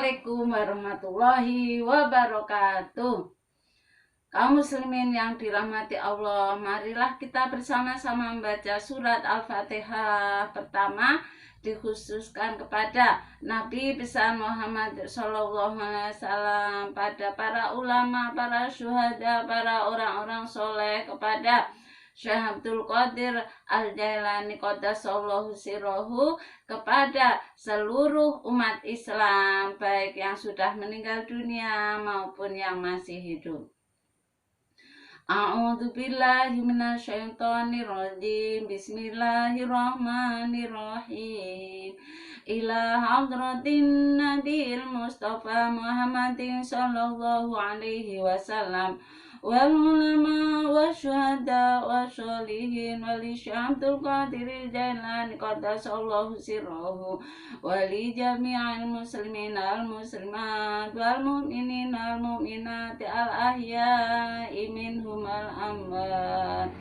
Assalamualaikum warahmatullahi wabarakatuh. Kaum muslimin yang dirahmati Allah, marilah kita bersama-sama membaca surat Al-Fatihah. Pertama dikhususkan kepada Nabi besar Muhammad SAW, pada para ulama, para syuhada, para orang-orang soleh, kepada Syekh Abdul Qadir Al-Jailani Qaddasallahu sirrohu, kepada seluruh umat Islam, baik yang sudah meninggal dunia maupun yang masih hidup. A'udzu billahi minasyaitonir rajim. Bismillahirrahmanirrahim. Ila hadratin Nabil Mustafa Muhammadin sallallahu alaihi wasallam wal ulama wasyuhada wasyolihin wali Syabdul Qadir Jailani Qaddasallahu sirrohu wali jami'al muslimin al muslimat wal mu'minin al mu'minati al ahya'i minhum al amwat.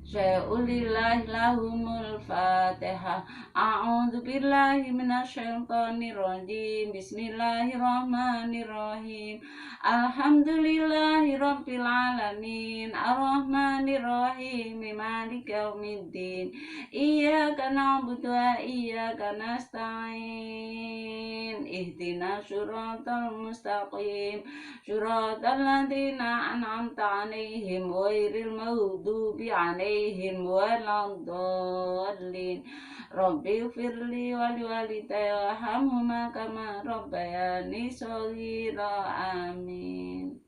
Syai'ulillahi lahumul fatihah. A'udzu billahi minasyaitonir rajim. Bismillahirrahmanirrahim. Alhamdulillahi rabbil alamin. Arrahmanirrahim. Maliki yaumiddin. Iyyaka na'budu wa iyyaka nasta'in. Ihdinas siratal mustaqim. Siratal ladzina an'amta 'alaihim ghairil maghdubi 'alaihim waladdallin. Rabbi firli wali walidayya warhamhuma kama rabbayani shaghira. Amin.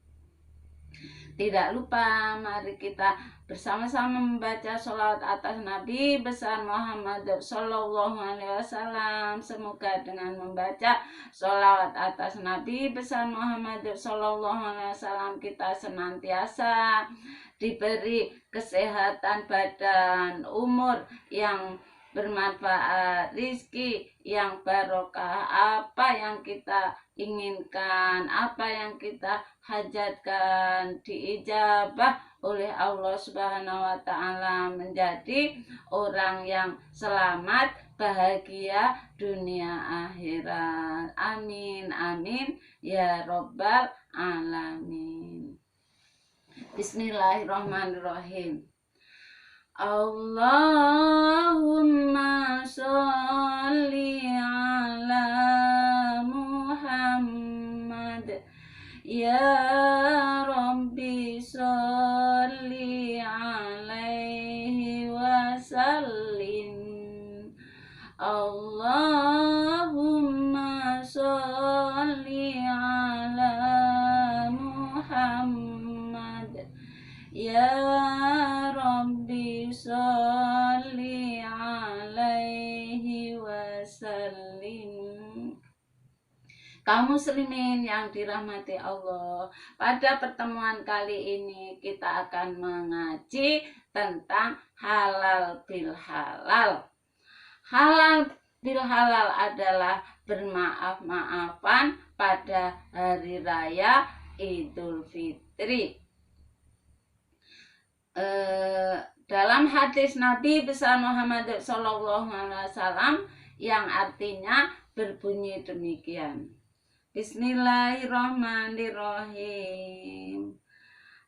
Tidak lupa, mari kita bersama-sama membaca sholawat atas Nabi besar Muhammad Sallallahu Alaihi Wasallam. Semoga dengan membaca sholawat atas Nabi besar Muhammad Sallallahu Alaihi Wasallam kita senantiasa diberi kesehatan badan, umur yang bermanfaat, rizki yang barokah, apa yang kita inginkan, apa yang kita hajatkan diijabah oleh Allah Subhanahu wa Ta'ala, menjadi orang yang selamat, bahagia dunia akhirat. Amin amin ya robbal alamin. Bismillahirrahmanirrahim. Allahumma sholli ala Muhammad. Ya Rabbi sholli alaihi wasallim. Allahumma sholli ala Muhammad. Ya Rabbi sholli alaihi wasallim. Kaum muslimin yang dirahmati Allah, pada pertemuan kali ini kita akan mengaji tentang halal bil halal. Halal bil halal adalah bermaaf-maafan pada hari raya Idul Fitri. Dalam hadis Nabi besar Muhammad SAW yang artinya berbunyi demikian. Bismillahirrahmanirrahim.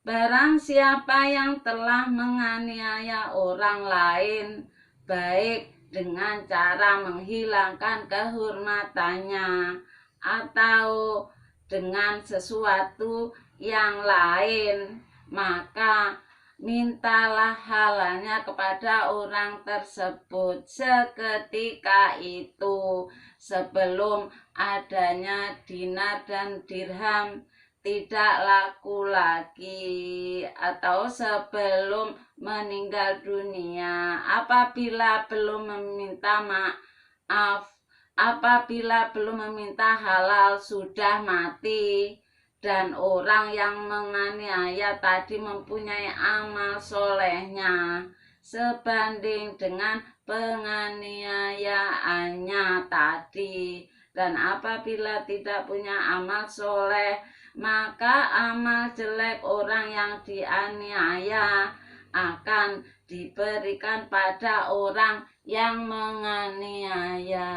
Barang siapa yang telah menganiaya orang lain, baik dengan cara menghilangkan kehormatannya atau dengan sesuatu yang lain, maka mintalah halalnya kepada orang tersebut seketika itu, sebelum adanya dinar dan dirham tidak laku lagi, atau sebelum meninggal dunia, apabila belum meminta maaf, apabila belum meminta halal sudah mati, dan orang yang menganiaya tadi mempunyai amal solehnya sebanding dengan penganiayaannya tadi. Dan apabila tidak punya amal soleh, maka amal jelek orang yang dianiaya akan diberikan pada orang yang menganiaya.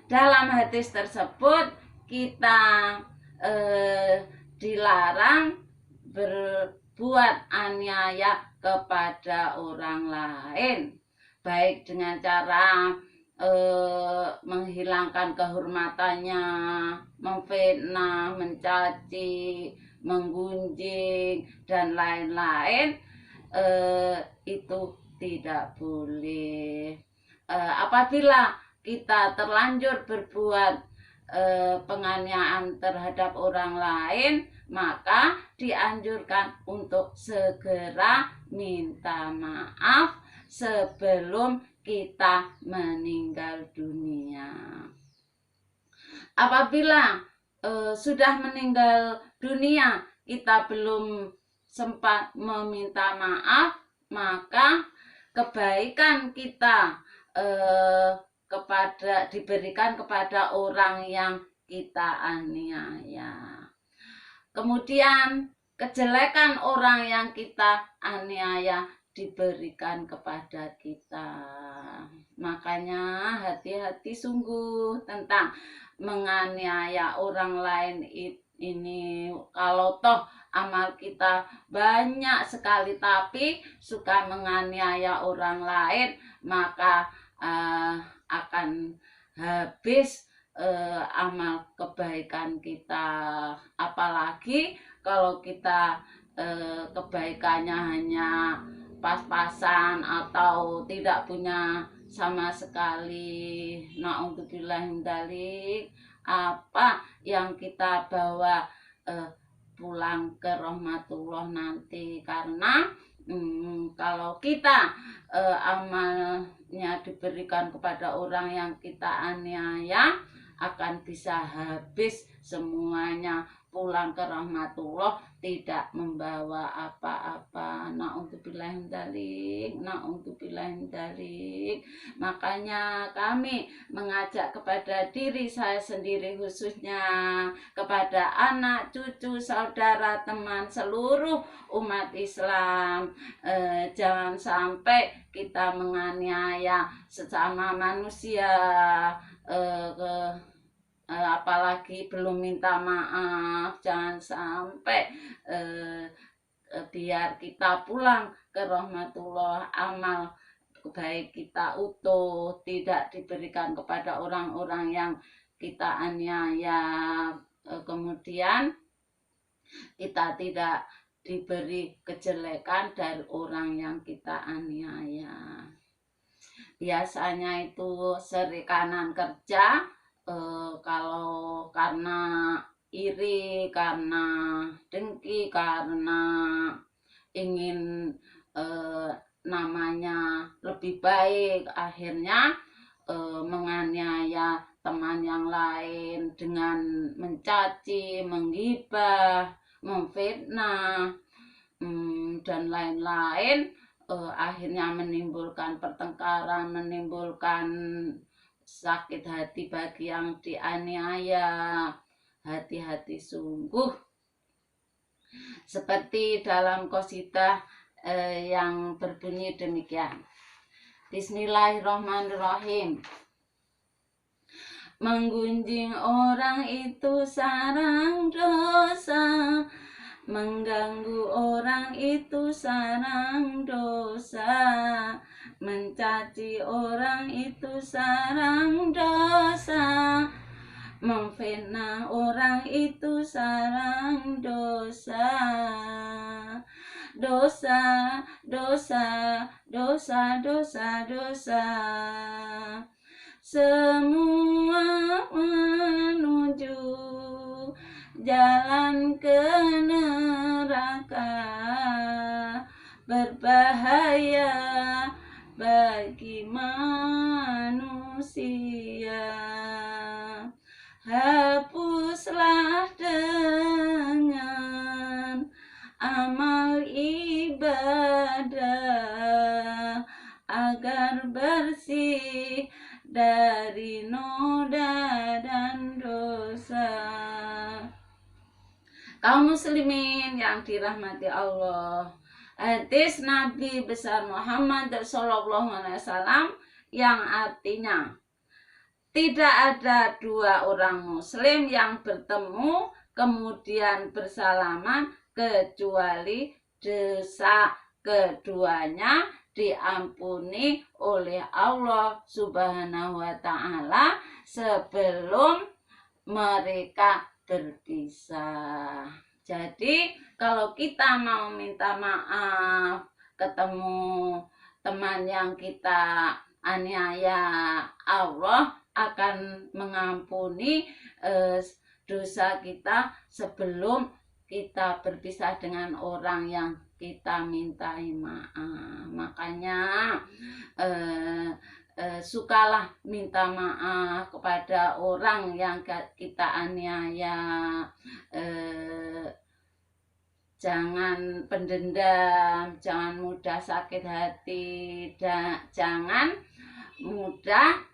dalam hadis tersebut kita dilarang berbuat aniaya kepada orang lain, baik dengan cara menghilangkan kehormatannya, memfitnah, mencaci, menggunjing, dan lain-lain. Itu tidak boleh. Apabila kita terlanjur berbuat penganiayaan terhadap orang lain, maka dianjurkan untuk segera minta maaf sebelum kita meninggal dunia. Apabila sudah meninggal dunia kita belum sempat meminta maaf, maka kebaikan kita diberikan kepada orang yang kita aniaya. Kemudian kejelekan orang yang kita aniaya diberikan kepada kita. Makanya hati-hati sungguh tentang menganiaya orang lain ini. Kalau toh amal kita banyak sekali tapi suka menganiaya orang lain, maka akan habis amal kebaikan kita. Apalagi kalau kita kebaikannya hanya pas-pasan atau tidak punya sama sekali. Na'udzubillah min dzalik. Apa yang kita bawa pulang ke rahmatullah nanti, karena kalau kita amalnya diberikan kepada orang yang kita aniaya, akan bisa habis semuanya, pulang ke rahmatullah tidak membawa apa-apa. Na'udzubillah min dzalik, na'udzubillah min dzalik. Makanya kami mengajak kepada diri saya sendiri, khususnya kepada anak, cucu, saudara, teman, seluruh umat Islam, jangan sampai kita menganiaya sesama manusia, apalagi belum minta maaf. Jangan sampai biar kita pulang ke rahmatullah, amal baik kita utuh, tidak diberikan kepada orang-orang yang kita aniaya. Kemudian kita tidak diberi kejelekan dari orang yang kita aniaya. Biasanya itu serikanan kerja, kalau karena iri, karena dengki, karena ingin namanya lebih baik, akhirnya menganiaya teman yang lain dengan mencaci, menggibah, memfitnah, dan lain-lain. Akhirnya menimbulkan pertengkaran, menimbulkan sakit hati bagi yang dianiaya. Hati-hati sungguh. Seperti dalam qasidah yang berbunyi demikian. Bismillahirrahmanirrahim. Menggunjing orang itu sarang dosa, mengganggu orang itu sarang dosa, mencaci orang itu sarang dosa, memfitnah orang itu sarang dosa. Dosa, dosa, dosa, dosa, dosa. Semua menuju jalan ke neraka, berbahaya bagi manusia. Hapuslah dengan amal ibadah agar bersih dari noda dan dosa. Kaum muslimin yang dirahmati Allah, hadis Nabi besar Muhammad SAW yang artinya, Tidak ada dua orang muslim yang bertemu kemudian bersalaman kecuali dosa keduanya diampuni oleh Allah Subhanahu wa Ta'ala sebelum mereka berpisah. Jadi kalau kita mau minta maaf, ketemu teman yang kita aniaya, Allah akan mengampuni dosa kita sebelum kita berpisah dengan orang yang kita mintai maaf. Makanya sukalah minta maaf kepada orang yang kita aniaya. Jangan pendendam, jangan mudah sakit hati, dan jangan mudah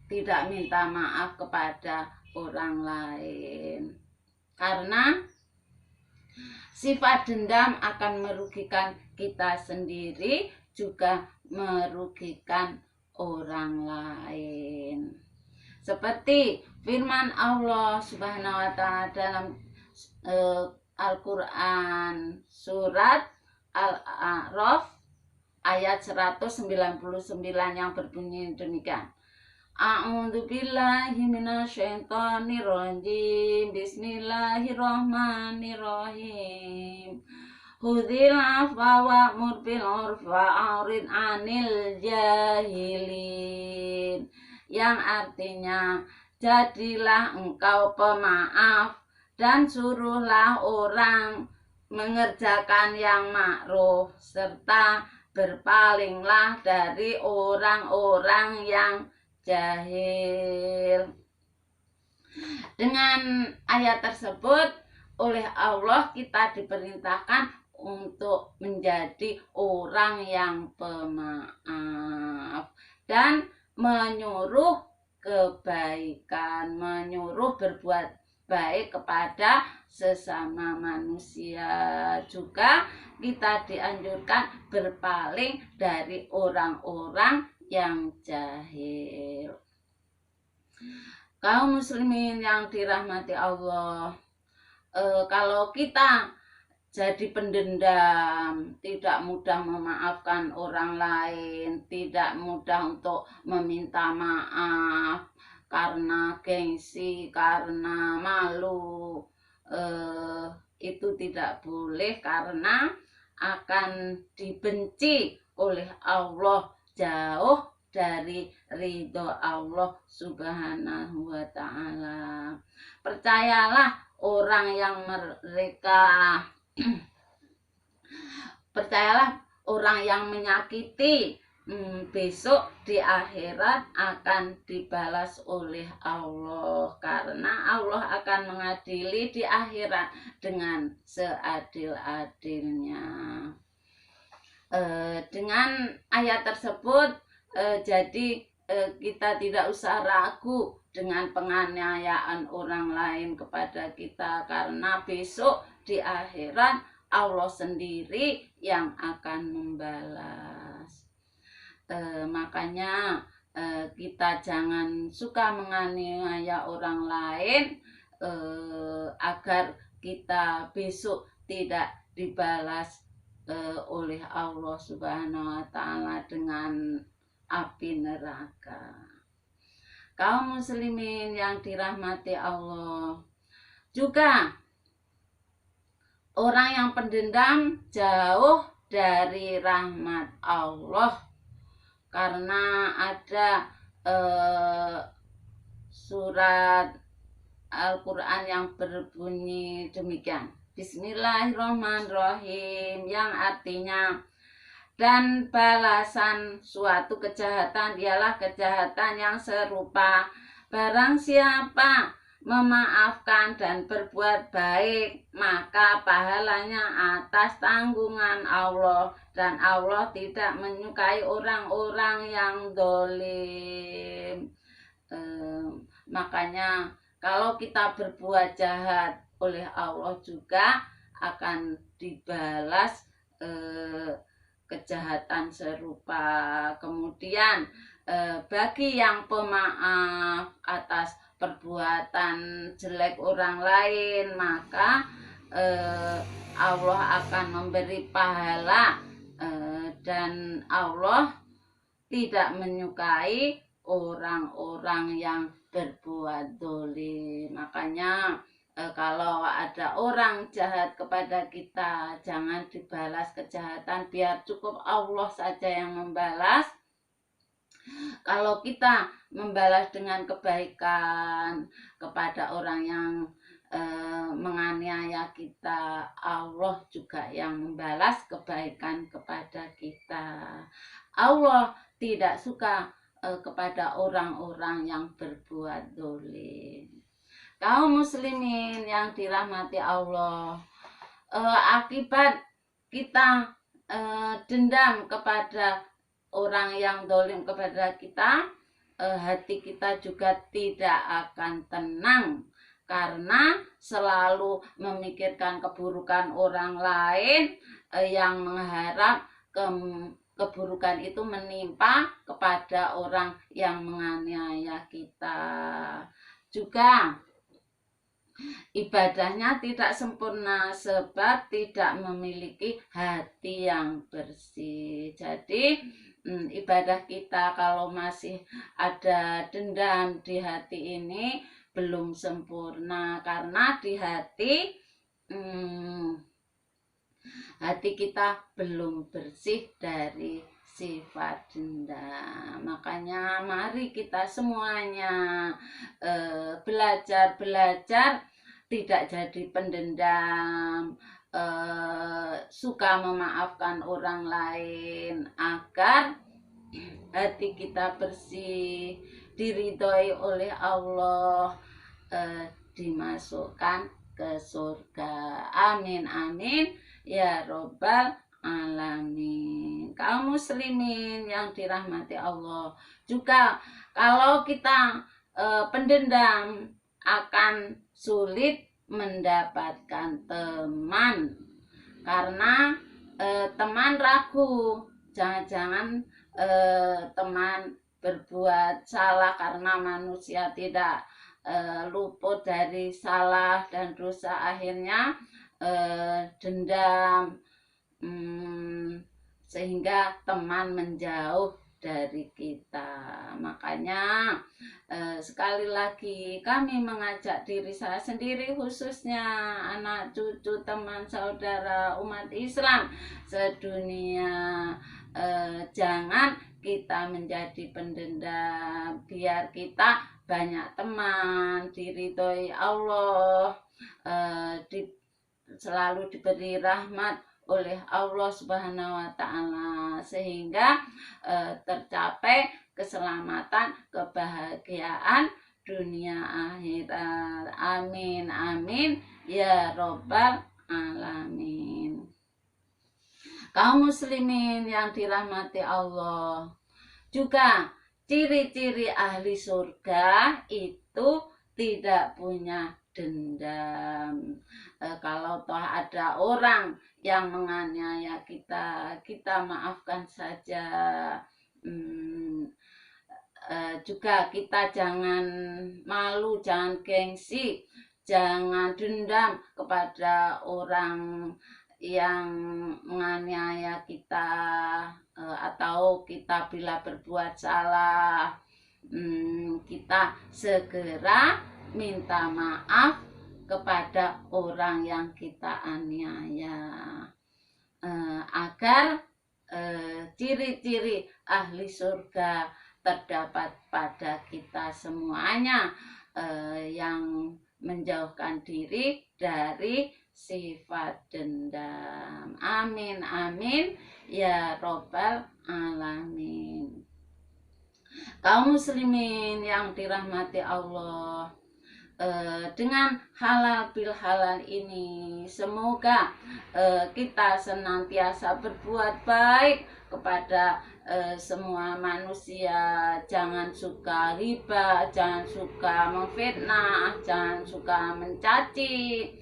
tidak minta maaf kepada orang lain, karena sifat dendam akan merugikan kita sendiri, juga merugikan orang lain. Seperti firman Allah Subhanahu wa Ta'ala dalam Al-Quran surat Al-A'raf ayat 199 yang berbunyi demikian. A'udzubillahi minasyaitonirrajim. Bismillahirrahmanirrahim. Hudhil afwa wa'mur bil 'urfi wa'rid 'anil jahilin. Yang artinya, jadilah engkau pemaaf dan suruhlah orang mengerjakan yang ma'ruf, serta berpalinglah dari orang-orang yang jahil. Dengan ayat tersebut oleh Allah kita diperintahkan untuk menjadi orang yang pemaaf dan menyuruh kebaikan, menyuruh berbuat baik kepada sesama manusia. Juga kita dianjurkan berpaling dari orang-orang yang jahil. Kaum muslimin yang dirahmati Allah, kalau kita jadi pendendam, tidak mudah memaafkan orang lain, tidak mudah untuk meminta maaf karena gengsi, karena malu, itu tidak boleh, karena akan dibenci oleh Allah, jauh dari ridho Allah Subhanahu wa Ta'ala. Percayalah orang yang menyakiti besok di akhirat akan dibalas oleh Allah, karena Allah akan mengadili di akhirat dengan seadil-adilnya. Dengan ayat tersebut jadi kita tidak usah ragu dengan penganiayaan orang lain kepada kita, karena besok di akhirat Allah sendiri yang akan membalas. Makanya kita jangan suka menganiaya orang lain agar kita besok tidak dibalas oleh Allah Subhanahu wa Ta'ala dengan api neraka. Kaum muslimin yang dirahmati Allah, juga orang yang pendendam jauh dari rahmat Allah, karena ada surat Al-Quran yang berbunyi demikian. Bismillahirrahmanirrahim, yang artinya, dan balasan suatu kejahatan ialah kejahatan yang serupa. Barang siapa memaafkan dan berbuat baik, maka pahalanya atas tanggungan Allah, dan Allah tidak menyukai orang-orang yang zalim. Makanya kalau kita berbuat jahat, oleh Allah juga akan dibalas kejahatan serupa. Kemudian bagi yang pemaaf atas perbuatan jelek orang lain, maka Allah akan memberi pahala, dan Allah tidak menyukai orang-orang yang berbuat dolim. Makanya kalau ada orang jahat kepada kita, jangan dibalas kejahatan, biar cukup Allah saja yang membalas. Kalau kita membalas dengan kebaikan kepada orang yang menganiaya kita, Allah juga yang membalas kebaikan kepada kita. Allah tidak suka kepada orang-orang yang berbuat dolim. Kaum muslimin yang dirahmati Allah, akibat kita dendam kepada orang yang dolim kepada kita, hati kita juga tidak akan tenang, karena selalu memikirkan keburukan orang lain, yang mengharap keburukan itu menimpa kepada orang yang menganiaya kita. Juga ibadahnya tidak sempurna sebab tidak memiliki hati yang bersih. Jadi ibadah kita kalau masih ada dendam di hati ini belum sempurna, karena di hati kita belum bersih dari sifat dendam. Makanya mari kita semuanya belajar tidak jadi pendendam, suka memaafkan orang lain, agar hati kita bersih, diridhoi oleh Allah, dimasukkan ke surga. Amin amin ya robbal alamin. Kaum muslimin yang dirahmati Allah, juga kalau kita pendendam akan sulit mendapatkan teman, karena teman ragu, jangan-jangan teman berbuat salah, karena manusia tidak luput dari salah dan dosa, akhirnya dendam, sehingga teman menjauh dari kita. Makanya sekali lagi kami mengajak diri saya sendiri, khususnya anak cucu teman saudara umat Islam sedunia, jangan kita menjadi pendendam, biar kita banyak teman, diridhoi Allah, selalu diberi rahmat oleh Allah Subhanahu wa Ta'ala, sehingga tercapai keselamatan, kebahagiaan dunia akhirat. Amin amin ya robbal alamin. Kaum muslimin yang dirahmati Allah, juga ciri-ciri ahli surga itu tidak punya dendam. Kalau toh ada orang yang menganiaya kita, kita maafkan saja. Juga kita jangan malu, jangan gengsi, jangan dendam kepada orang yang menganiaya kita, atau kita bila berbuat salah, kita segera minta maaf kepada orang yang kita aniaya, agar ciri-ciri ahli surga terdapat pada kita semuanya, yang menjauhkan diri dari sifat dendam. Amin amin ya robbal alamin. Kaum muslimin yang dirahmati Allah, dengan halal bil halal ini, semoga kita senantiasa berbuat baik kepada semua manusia. Jangan suka riba, jangan suka memfitnah, jangan suka mencaci,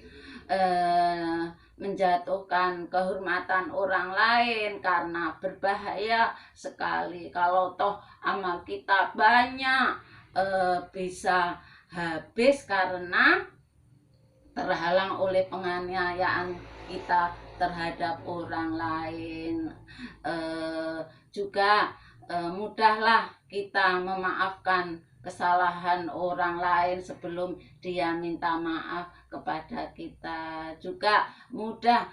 menjatuhkan kehormatan orang lain, karena berbahaya sekali kalau toh amal kita banyak bisa habis karena terhalang oleh penganiayaan kita terhadap orang lain. Juga mudahlah kita memaafkan kesalahan orang lain sebelum dia minta maaf kepada kita. Juga mudah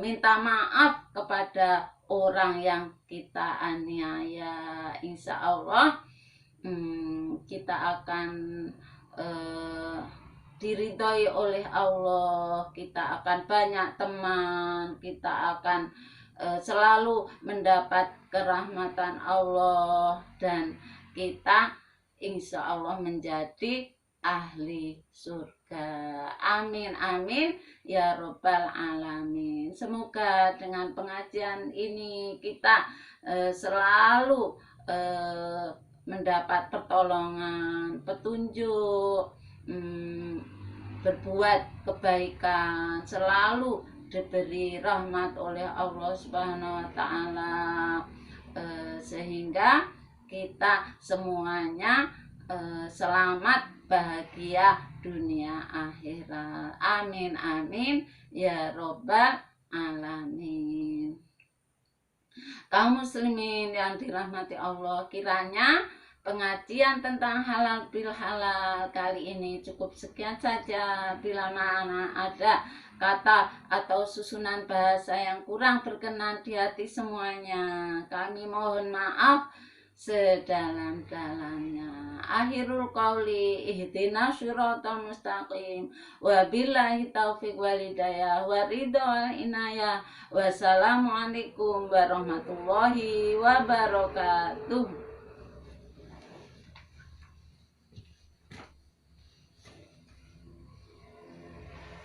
minta maaf kepada orang yang kita aniaya. Insya Allah kita akan diridhoi oleh Allah, kita akan banyak teman, kita akan selalu mendapat kerahmatan Allah, dan kita insya Allah menjadi ahli surga. Amin amin ya robbal alamin. Semoga dengan pengajian ini kita selalu mendapat pertolongan, petunjuk, berbuat kebaikan, selalu diberi rahmat oleh Allah Subhanahu wa Ta'ala, sehingga kita semuanya selamat, bahagia dunia akhirat. Amin amin ya robbal alamin. Kaum muslimin yang dirahmati Allah, kiranya pengajian tentang halal bil halal kali ini cukup sekian saja. Bila mana ada kata atau susunan bahasa yang kurang berkenan di hati semuanya, kami mohon maaf sedalam-dalamnya. Akhirul qauli ihdinas siratal mustaqim, wabillahi taufiq walhidayah waridho wal inayah. Wassalamualaikum warahmatullahi wabarakatuh.